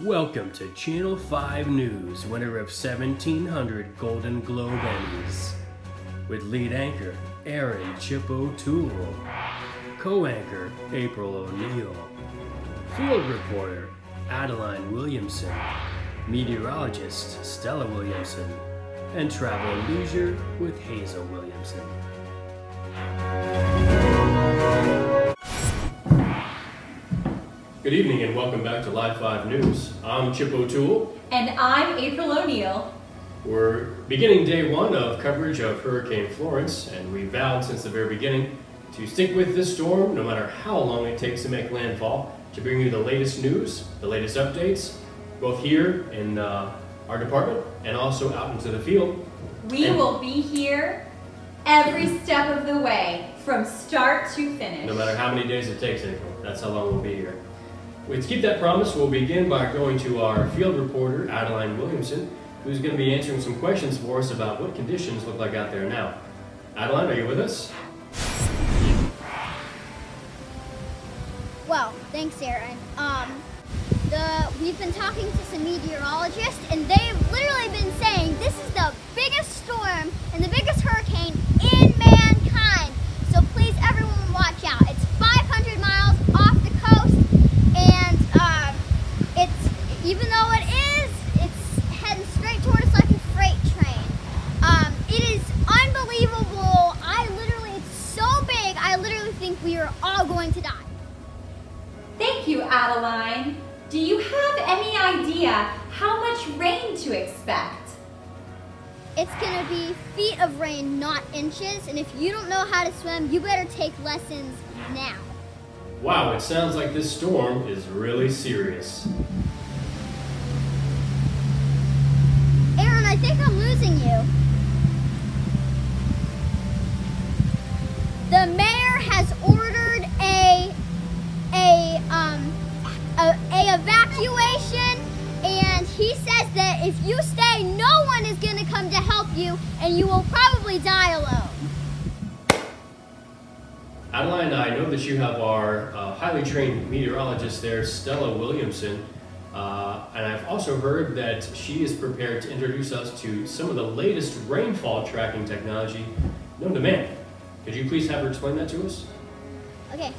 Welcome to Channel 5 News, winner of 1,700 Golden Globe Emmys, with lead anchor Aaron Chip O'Toole, co-anchor April O'Neil, field reporter Adeline Williamson, meteorologist Stella Williamson, and travel and leisure with Hazel Williamson. Good evening and welcome back to Live 5 News. I'm Chip O'Toole. And I'm April O'Neil. We're beginning day one of coverage of Hurricane Florence, and we vowed since the very beginning to stick with this storm no matter how long it takes to make landfall, to bring you the latest news, the latest updates, both here in our department and also out into the field. We will be here every step of the way, from start to finish. No matter how many days it takes, April. That's how long we'll be here. To keep that promise, we'll begin by going to our field reporter, Adeline Williamson, who's going to be answering some questions for us about what conditions look like out there now. Adeline, are you with us? Well, thanks, Aaron. We've been talking to some meteorologists, and they've literally been saying this is the biggest storm and the biggest hurricane in mankind. So please, everyone, watch out. It's 500 miles off the coast, and even though it's heading straight toward us like a freight train. It is unbelievable. It's so big, I literally think we are all going to die. Thank you, Adeline. Do you have any idea how much rain to expect? It's gonna be feet of rain, not inches, and if you don't know how to swim, you better take lessons now. Wow, it sounds like this storm is really serious. Aaron, I think I'm losing you. The mayor has ordered a evacuation, and he says that if you stay, no one is going to come to help you, and you will probably die alone. Adeline, I know that you have our highly trained meteorologist there, Stella Williamson, and I've also heard that she is prepared to introduce us to some of the latest rainfall tracking technology known to man. Could you please have her explain that to us? Okay.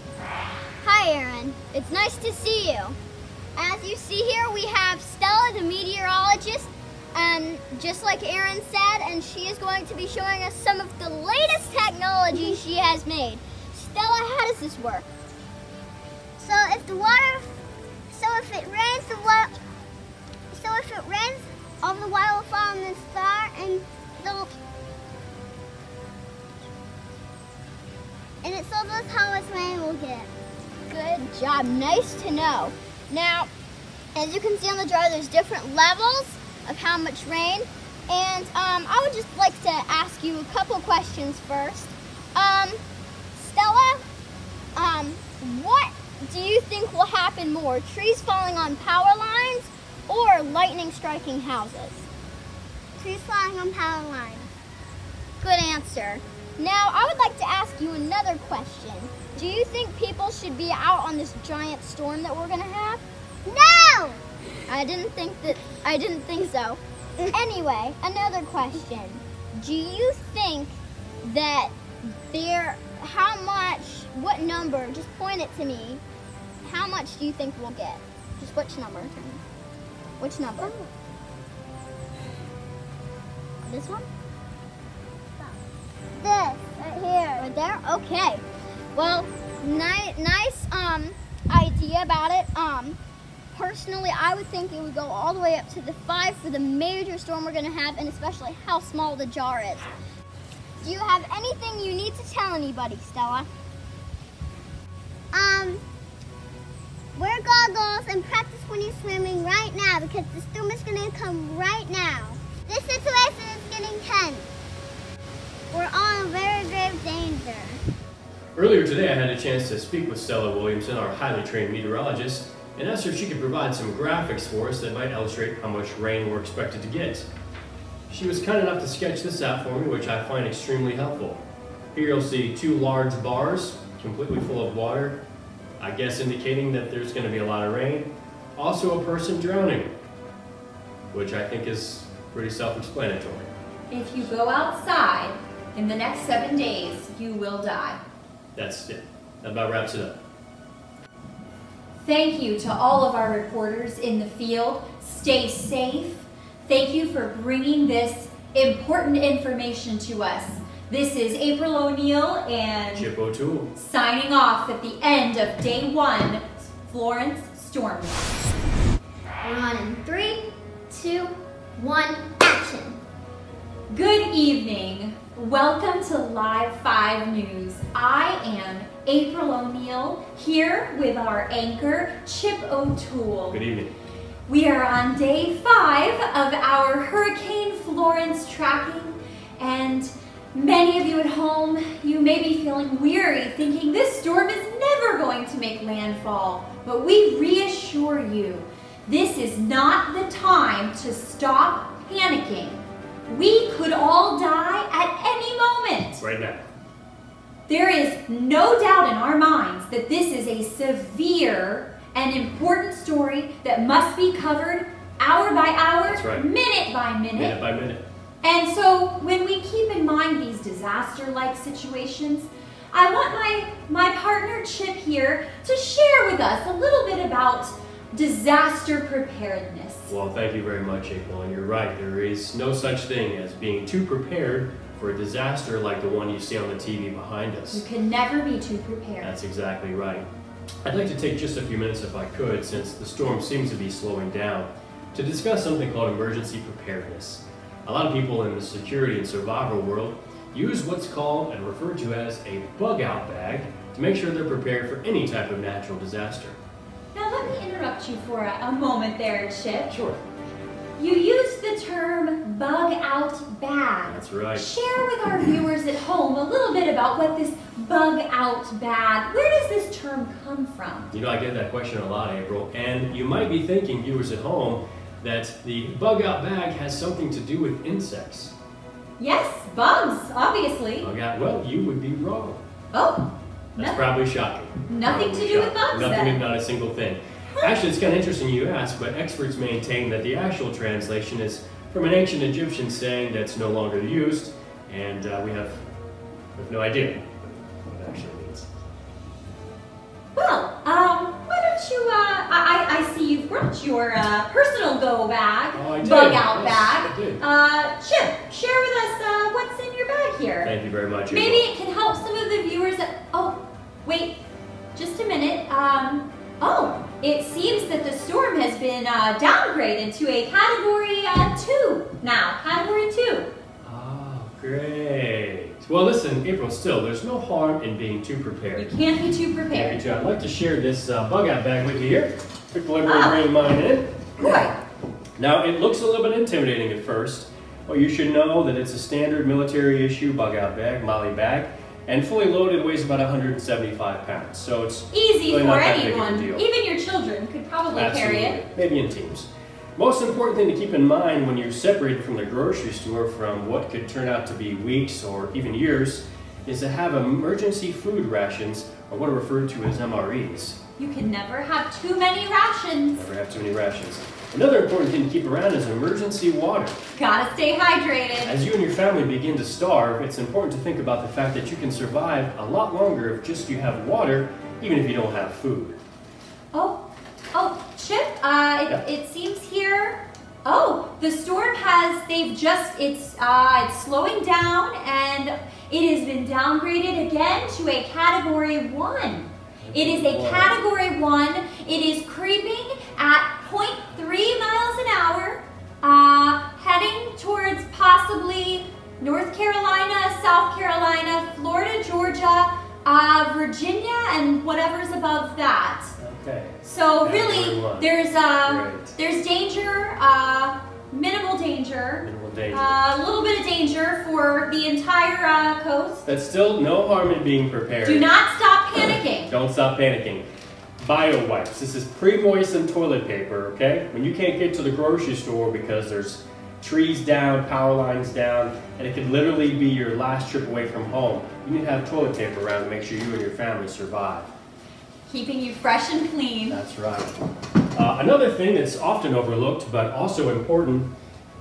Hi, Aaron. It's nice to see you. As you see here, we have Stella, the meteorologist, and just like Aaron said, and she is going to be showing us some of the latest technology she has made. Stella, how does this work? So if it rains, all the water will fall on the star, and it tells us how much rain we'll get. Good job, nice to know. Now, as you can see on the jar, there's different levels of how much rain, and I would just like to ask you a couple questions first. Stella, what do you think will happen more, trees falling on power lines or lightning striking houses? Trees falling on power lines. Good answer. Now, I would like to ask you another question. Do you think people should be out on this giant storm that we're going to have? No! I didn't think so. Anyway, another question. Do you think that what number, just point it to me, how much do you think we'll get? Just which number? Which number? This one? This, right here. Right there? Okay. Well, nice idea about it. Personally, I would think it would go all the way up to the 5 for the major storm we're going to have, and especially how small the jar is. Do you have anything you need to tell anybody, Stella? Wear goggles and practice when you're swimming right now, because the storm is going to come right now. This situation is getting tense. We're all in very grave danger. Earlier today, I had a chance to speak with Stella Williamson, our highly trained meteorologist, and asked her if she could provide some graphics for us that might illustrate how much rain we're expected to get. She was kind enough to sketch this out for me, which I find extremely helpful. Here you'll see 2 large bars, completely full of water, I guess indicating that there's going to be a lot of rain. Also a person drowning, which I think is pretty self-explanatory. If you go outside in the next 7 days, you will die. That's it. That about wraps it up. Thank you to all of our reporters in the field. Stay safe. Thank you for bringing this important information to us. This is April O'Neil and Chip O'Toole signing off at the end of day 1, Florence Storm. We're on in 3, 2, 1, action. Good evening. Welcome to Live 5 News. I am April O'Neil here with our anchor, Chip O'Toole. Good evening. We are on day 5 of our Hurricane Florence tracking, and many of you at home, you may be feeling weary, thinking this storm is never going to make landfall. But we reassure you, this is not the time to stop panicking. We could all die at any moment. Right now. There is no doubt in our minds that this is a severe and important story that must be covered hour by hour, That's right. minute by minute. Minute by minute. And so when we keep in mind these disaster-like situations, I want my partner Chip here to share with us a little bit about disaster preparedness. Well, thank you very much, April, and you're right. There is no such thing as being too prepared for a disaster like the one you see on the TV behind us. You can never be too prepared. That's exactly right. I'd like to take just a few minutes, if I could, since the storm seems to be slowing down, to discuss something called emergency preparedness. A lot of people in the security and survival world use what's called and referred to as a bug-out bag to make sure they're prepared for any type of natural disaster. Now let me interrupt you for a moment there, Chip. Sure. You used the term bug-out bag. That's right. Share with our viewers at home a little bit about what this bug-out bag, where does this term come from? You know, I get that question a lot, April, and you might be thinking, viewers at home, that the bug-out bag has something to do with insects. Yes, bugs, obviously. Bug-out, well, you would be wrong. Oh, That's probably shocking. nothing Probably to do with shocking. bugs Nothing, then. not a single thing. Actually, it's kind of interesting you ask, but experts maintain that the actual translation is from an ancient Egyptian saying that's no longer used, and we have no idea what it actually means. Well, why don't you, I see you've brought your personal go bag, Oh, I did. bug-out Yes, bag. I did. Chip, share with us what's in your bag here. Thank you very much, April. Maybe it can help some of the viewers that, oh, wait, just a minute. Oh, it seems that the storm has been downgraded to a Category 2 now, Category 2. Oh, great. Well, listen, April, still, there's no harm in being too You prepared. can't be too prepared. Thank you, I'd like to share this bug-out bag with you here. People are bring mine in. Good. Now, it looks a little bit intimidating at first. Well, you should know that it's a standard military issue bug-out bag, Molly bag, and fully loaded weighs about 175 pounds. So it's Easy really for not that big of a anyone, deal. even your children could probably carry it. Maybe in teams. Most important thing to keep in mind when you separate it from the grocery store from what could turn out to be weeks or even years is to have emergency food rations, or what are referred to as MREs. You can never have too many rations. Never have too many rations. Another important thing to keep around is emergency water. Gotta stay hydrated. As you and your family begin to starve, it's important to think about the fact that you can survive a lot longer if just you have water, even if you don't have food. Chip, it seems here, the storm it's slowing down and it has been downgraded again to a Category 1. It is a Category 1. It is creeping at 0.3 miles an hour, heading towards possibly North Carolina, South Carolina, Florida, Georgia, Virginia, and whatever's above that. Okay. So Category really, 1. there's danger, minimal danger, Minimal danger. a little bit of danger for the entire coast. That's still no harm in being prepared. Do not stop panicking. Don't stop panicking. Bio wipes. This is pre-moistened toilet paper, okay? When you can't get to the grocery store because there's trees down, power lines down, and it could literally be your last trip away from home, you need to have toilet paper around to make sure you and your family survive. Keeping you fresh and clean. That's right. Another thing that's often overlooked, but also important,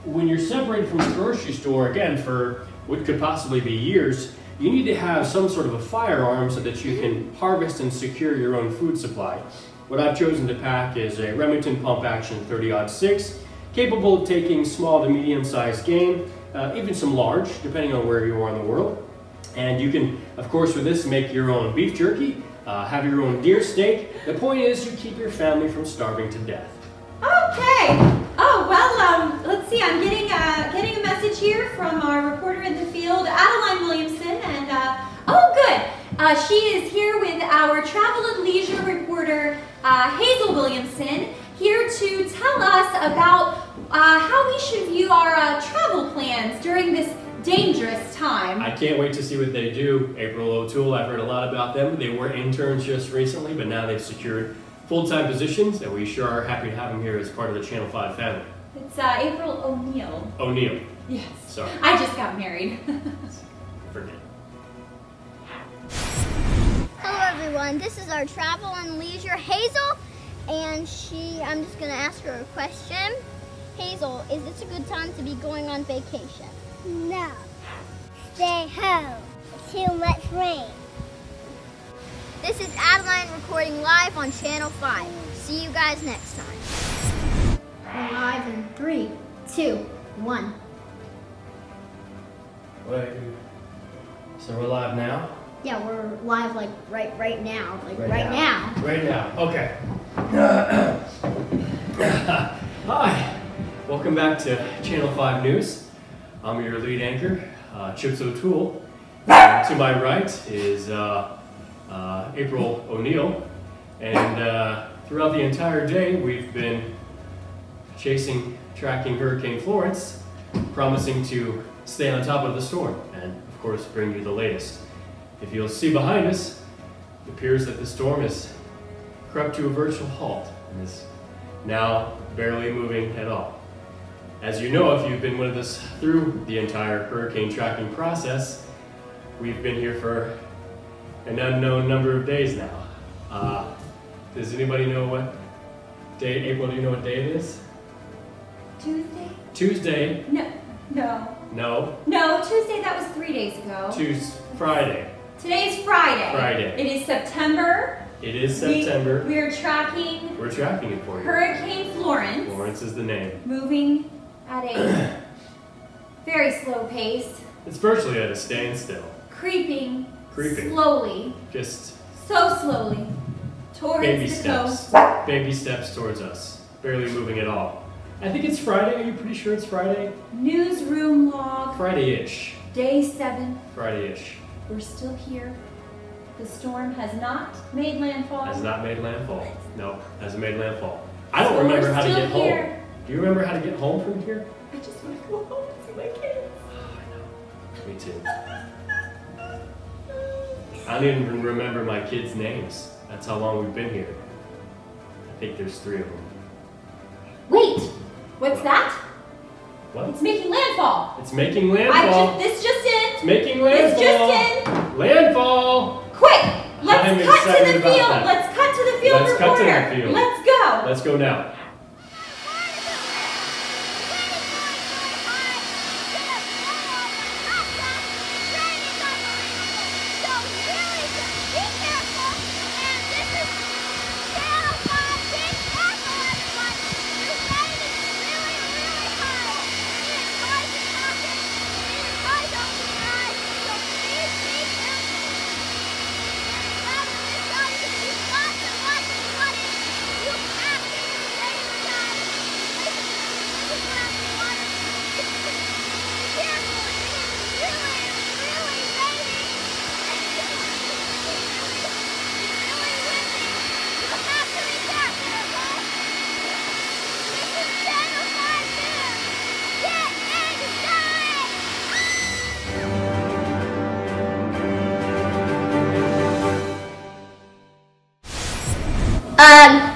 when you're separated from the grocery store, again, for what could possibly be years, you need to have some sort of a firearm so that you can harvest and secure your own food supply. What I've chosen to pack is a Remington pump action 30-06, capable of taking small to medium-sized game, even some large, depending on where you are in the world. And you can, of course, with this, make your own beef jerky, have your own deer steak. The point is you keep your family from starving to death. Okay. Oh, well, let's see. I'm getting a message here from our reporter in the field, Adeline Williamson, and oh, good. She is here with our travel and leisure reporter, Hazel Williamson, here to tell us about how we should view our travel plans during this dangerous time. I can't wait to see what they do. April O'Toole, I've heard a lot about them. They were interns just recently, but now they've secured full-time positions, and we sure are happy to have them here as part of the Channel 5 family. It's April O'Neill. O'Neill. Yes. Sorry. I just got married. Forget. Hello everyone, this is our travel and leisure Hazel, and I'm just gonna ask her a question. Hazel, is this a good time to be going on vacation? No. Stay home. Too much rain. This is Adeline reporting live on Channel 5. See you guys next time. We're live in 3, 2, 1. Wait, so we're live now? Yeah, we're live like right now. Right now. Right now, okay. Hi, welcome back to Channel 5 News. I'm your lead anchor, Chips O'Toole. To my right is April O'Neill, and throughout the entire day we've been tracking Hurricane Florence, promising to stay on top of the storm and of course bring you the latest. If you'll see behind us, it appears that the storm has crept to a virtual halt and is now barely moving at all. As you know, if you've been with us through the entire hurricane tracking process, we've been here for an unknown number of days now. Does anybody know what day? April, do you know what day it is? Tuesday? Tuesday. No. No, Tuesday, that was 3 days ago. Friday. Today's Friday. Friday. It is September. It is September. We're tracking it for you. Hurricane Florence. Florence is the name. Moving at a very slow pace. It's virtually at a standstill. Creeping. Creeping. Slowly. Just so slowly. Towards baby the steps. coast. Baby steps towards us. Barely moving at all. I think it's Friday. Are you pretty sure it's Friday? Newsroom log. Friday-ish. Day 7. Friday-ish. We're still here. The storm has not made landfall. Has not made landfall. No, hasn't made landfall. I don't remember how to get home. Do you remember how to get home from here? I just want to go home and see my kids. Oh, I know. Me too. I don't even remember my kids' names. That's how long we've been here. I think there's 3 of them. Wait! What's that? What? It's making landfall. It's making landfall. This just in. It's making landfall. This just in. Landfall. Quick! Let's cut to the field. That. Let's cut to the field, Let's reporter. cut to the field. Let's go. Let's go now.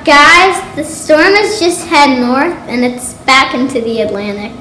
Guys, the storm has just head north and it's back into the Atlantic.